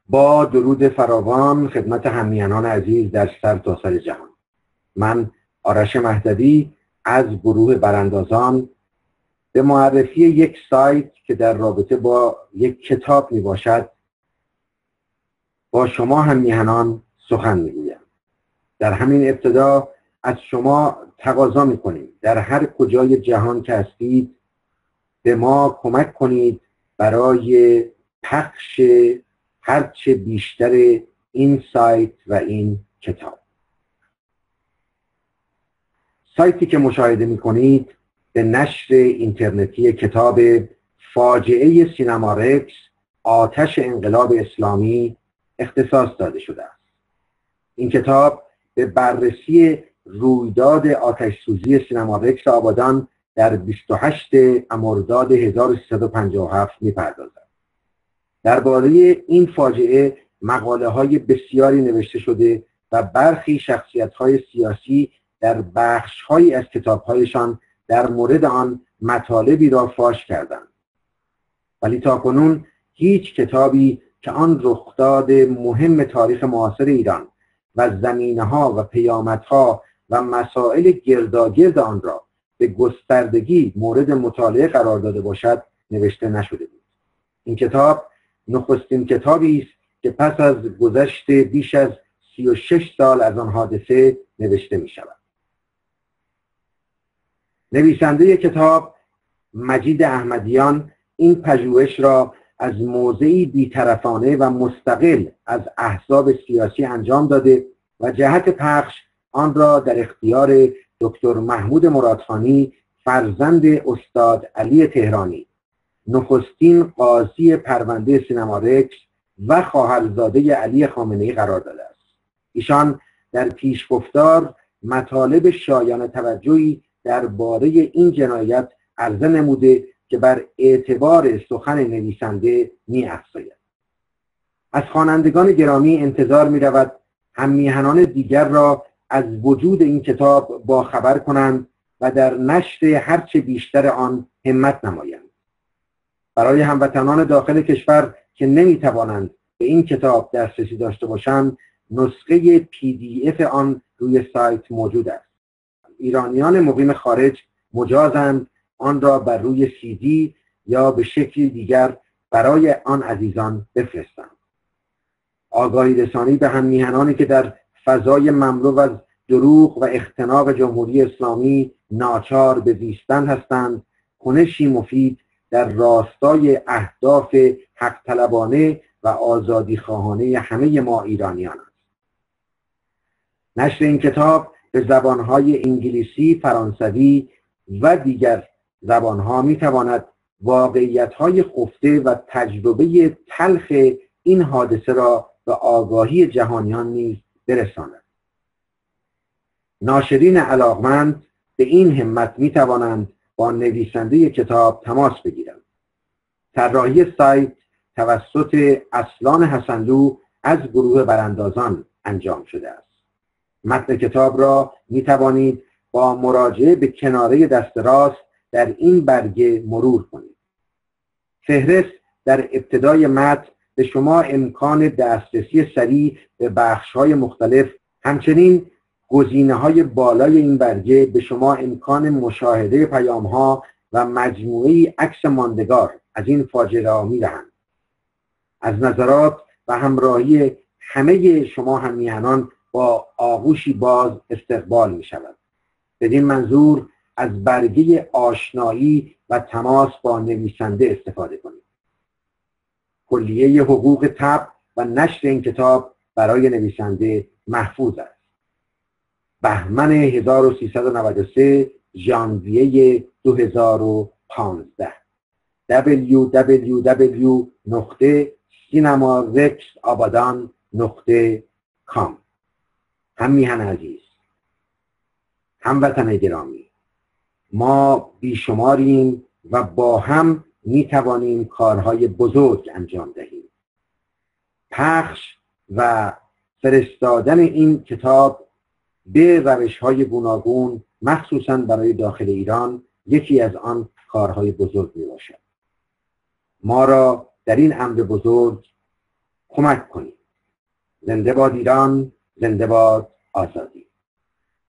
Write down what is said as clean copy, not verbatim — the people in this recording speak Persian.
با درود فراوان خدمت هممیهنان عزیز در سر تا سر جهان. من آرش مهدوی از گروه براندازان به معرفی یک سایت که در رابطه با یک کتاب می باشد با شما هممیهنان سخن می گویم. در همین ابتدا از شما تقاضا می کنیم در هر کجای جهان که هستید به ما کمک کنید برای پخش هرچه بیشتر این سایت و این کتاب. سایتی که مشاهده می کنید به نشر اینترنتی کتاب فاجعه سینمارکس آتش انقلاب اسلامی اختصاص داده شده است. این کتاب به بررسی رویداد آتش سوزی سینمارکس آبادان در 28 مرداد 1357 می‌پردازد. درباره این فاجعه مقاله های بسیاری نوشته شده و برخی شخصیت های سیاسی در بخش هایی از کتاب هایشان در مورد آن مطالبی را فاش کردند. ولی تاکنون هیچ کتابی که آن رخداد مهم تاریخ معاصر ایران و زمینه‌ها و پیامدها و مسائل گرداگرد آن را به گستردگی مورد مطالعه قرار داده باشد نوشته نشده بود. این کتاب نخستین کتابی است که پس از گذشت بیش از 36 سال از آن حادثه نوشته می شود. نویسنده کتاب مجید احمدیان این پژوهش را از موضعی بی‌طرفانه و مستقل از احزاب سیاسی انجام داده و جهت پخش آن را در اختیار دکتر محمود مرادخانی فرزند استاد علی تهرانی نخستین قاضی پرونده سینمارکس و خواهرزاده علی خامنه‌ای قرار داده است. ایشان در پیشگفتار مطالب شایان توجهی درباره این جنایت عرضه نموده که بر اعتبار سخن نویسنده می‌افزاید. از خوانندگان گرامی انتظار می‌رود هممیهنان دیگر را از وجود این کتاب باخبر کنند و در نشر هرچه بیشتر آن همت نمایند. برای هموطنان داخل کشور که نمی‌توانند به این کتاب دسترسی داشته باشند، نسخه PDF آن روی سایت موجود است. ایرانیان مقیم خارج مجازند آن را بر روی CD یا به شکلی دیگر برای آن عزیزان بفرستند. آگاهی رسانی به هممیهنانی که در فضای مملو از دروغ و اختناق جمهوری اسلامی ناچار به زیستن هستند، کنشی مفید در راستای اهداف حق طلبانه و آزادی خواهانه همه ما ایرانیان است. نشر این کتاب به زبانهای انگلیسی، فرانسوی و دیگر زبانها میتواند واقعیت‌های خفته و تجربه تلخ این حادثه را به آگاهی جهانیان نیز برساند. ناشرین علاقمند به این همت میتوانند با نویسنده کتاب تماس بگیرند. طراحی سایت توسط اصلان حسنلو از گروه براندازان انجام شده است. متن کتاب را می توانید با مراجعه به کناره دست راست در این برگه مرور کنید. فهرست در ابتدای متن به شما امکان دسترسی سریع به بخش‌های مختلف، همچنین گزینه‌های بالای این برگه به شما امکان مشاهده پیام‌ها و مجموعه‌ای عکس ماندگار از این فاجعه را می‌دهند. از نظرات و همراهی همه شما هممیهنان با آغوشی باز استقبال می‌شود. بدین منظور از برگه آشنایی و تماس با نویسنده استفاده کنید. کلیه حقوق طبع و نشر این کتاب برای نویسنده محفوظ است. بهمن 1393 ژانویه 2015 www.cinemarex.abadan.com. هممیهن عزیز، هموطن گرامی، ما بیشماریم و با هم میتوانیم کارهای بزرگ انجام دهیم. پخش و فرستادن این کتاب به روش‌های گوناگون مخصوصاً برای داخل ایران یکی از آن کارهای بزرگ میباشد. ما را در این امر بزرگ کمک کنید. زنده باد ایران، زنده باد آزادی.